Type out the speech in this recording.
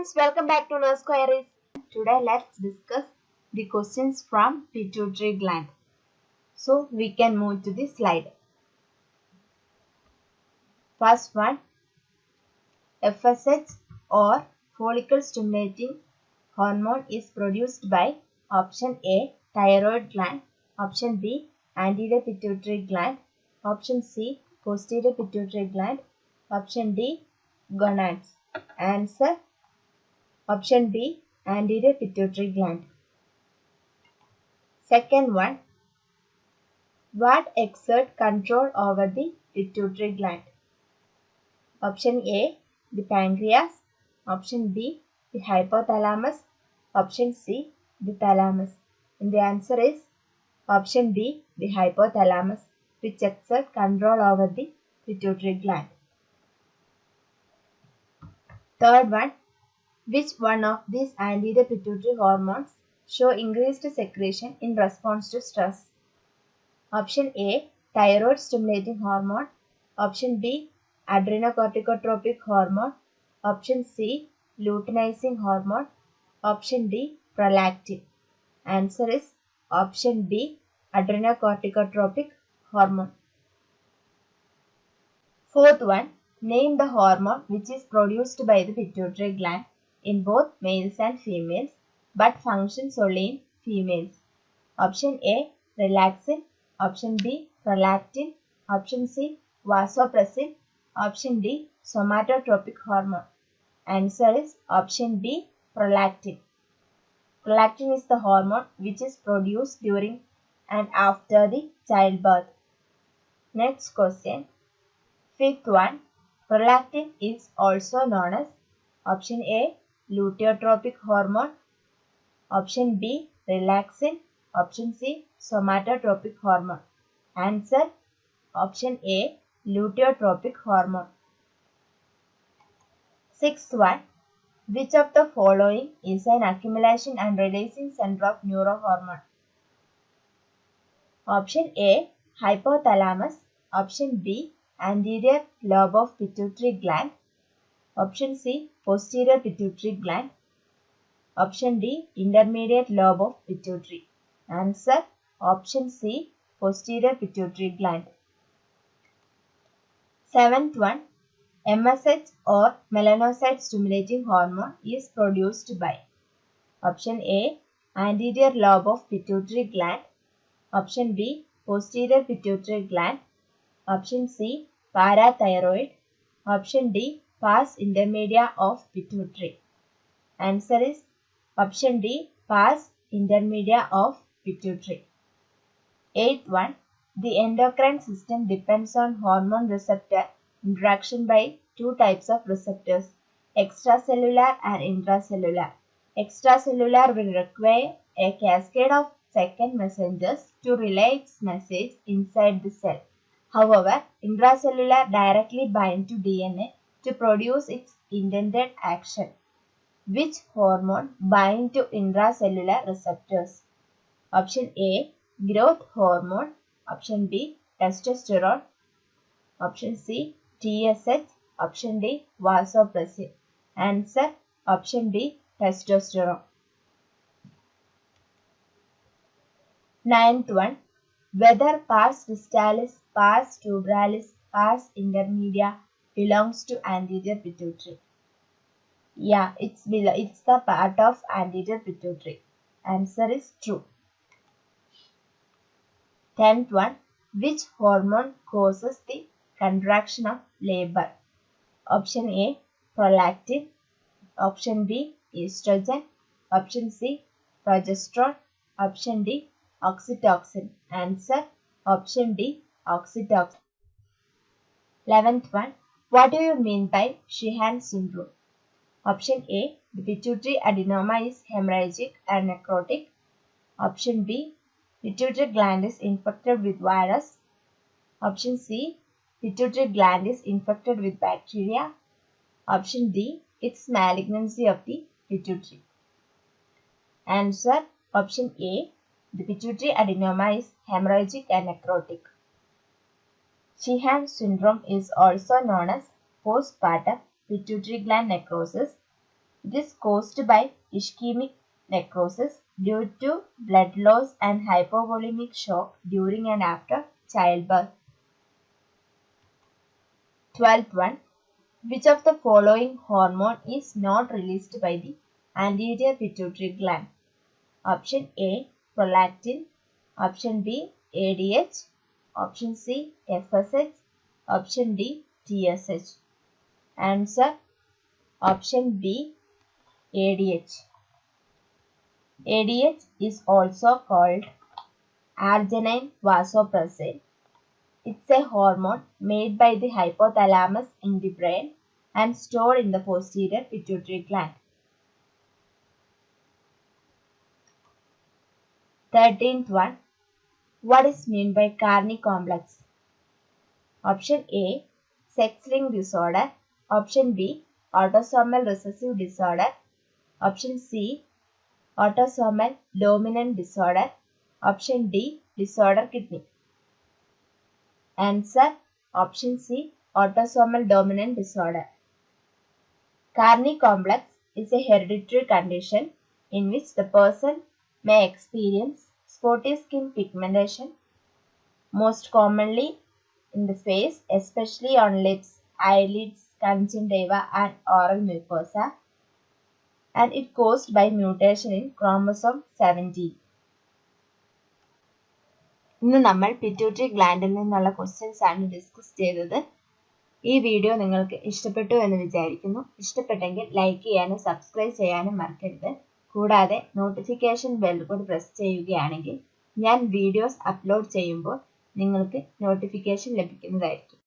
students, welcome back to Nurse Queries. Today let's discuss the questions from pituitary gland. So we can move to the slide. First one, FSH or follicle stimulating hormone is produced by option A, thyroid gland, option B, anterior pituitary gland, option C, posterior pituitary gland, option D, gonads. Answer option B, anterior pituitary gland. Second one, what exert control over the pituitary gland? Option A, the pancreas, option B, the hypothalamus, option C, the thalamus. And the answer is option B, the hypothalamus, which exert control over the pituitary gland. Third one, which one of these anterior pituitary hormones show increased secretion in response to stress? Option A, thyroid stimulating hormone, option B, adrenocorticotropic hormone, option C, luteinizing hormone, option D, prolactin. Answer is option B, adrenocorticotropic hormone. Fourth one, name the hormone which is produced by the pituitary gland in both males and females but functions only in females. Option A, relaxin, option B, prolactin, option C, vasopressin, option D, somatotropic hormone. Answer is option B, prolactin. Prolactin is the hormone which is produced during and after the childbirth. Next question. Fifth one, prolactin is also known as option A, luteotropic hormone, option B, relaxin, option C, somatotropic hormone. Answer option A, luteotropic hormone. Sixth one, which of the following is an accumulation and releasing center of neurohormone? Option A, hypothalamus, option B, anterior lobe of pituitary gland, option C, posterior pituitary gland, option D, intermediate lobe of pituitary. Answer option C, posterior pituitary gland. Seventh one, MSH or melanocyte stimulating hormone is produced by option A, anterior lobe of pituitary gland, option B, posterior pituitary gland, option C, parathyroid, option D, pars intermedia of pituitary. Answer is option D, pars intermedia of pituitary. Eighth one, the endocrine system depends on hormone receptor interaction by two types of receptors, extracellular and intracellular. Extracellular will require a cascade of second messengers to relay its message inside the cell. However, intracellular directly bind to DNA to produce its intended action. Which hormone bind to intracellular receptors? Option A, growth hormone, option B, testosterone, option C, TSH, option D, vasopressin. Answer option B, testosterone. Ninth one, whether pars distalis, pars tubralis, pars intermedia belongs to anterior pituitary. Yeah, it's the part of anterior pituitary. Answer is true. 10th one, which hormone causes the contraction of labor? Option A, prolactin, option B, estrogen, option C, progesterone, option D, oxytocin. Answer option D, oxytocin. 11th one, what do you mean by Sheehan syndrome? Option A, the pituitary adenoma is hemorrhagic and necrotic. Option B, pituitary gland is infected with virus. Option C, pituitary gland is infected with bacteria. Option D, it's malignancy of the pituitary. Answer option A, the pituitary adenoma is hemorrhagic and necrotic. Sheehan syndrome is also known as postpartum pituitary gland necrosis. It is caused by ischemic necrosis due to blood loss and hypovolemic shock during and after childbirth. 12th one. Which of the following hormone is not released by the anterior pituitary gland? Option A, prolactin. Option B, ADH. Option C, FSH. Option D, TSH. Answer option B, ADH. ADH is also called arginine vasopressin. It's a hormone made by the hypothalamus in the brain and stored in the posterior pituitary gland. 13th one. What is meant by Carney complex? Option A, sex-linked disorder. Option B, autosomal recessive disorder. Option C, autosomal dominant disorder. Option D, disorder kidney. Answer option C, autosomal dominant disorder. Carney complex is a hereditary condition in which the person may experience spotty skin pigmentation, most commonly in the face, especially on lips, eyelids, conjunctiva and oral mucosa, and it caused by mutation in chromosome 17. ഇന്ന് നമ്മൾ pituitary ഗ്ലാൻഡിൽ നിന്നുള്ള questions ആണ് discuss ചെയ്തത്. ഈ video നിങ്ങൾക്ക് ഇഷ്ടപ്പെട്ടു എന്ന് വിചാരിക്കുന്നു. ഇഷ്ടപ്പെട്ടെങ്കിൽ ലൈക്ക് ചെയ്യാനും സബ്സ്ക്രൈബ് ചെയ്യാനും മറക്കരുത്. കൂടാതെ നോട്ടിഫിക്കേഷൻ ബെൽ കൂടി പ്രസ് ചെയ്യുകയാണെങ്കിൽ ഞാൻ വീഡിയോസ് അപ്ലോഡ് ചെയ്യുമ്പോൾ നിങ്ങൾക്ക് നോട്ടിഫിക്കേഷൻ ലഭിക്കുന്നതായിരിക്കും.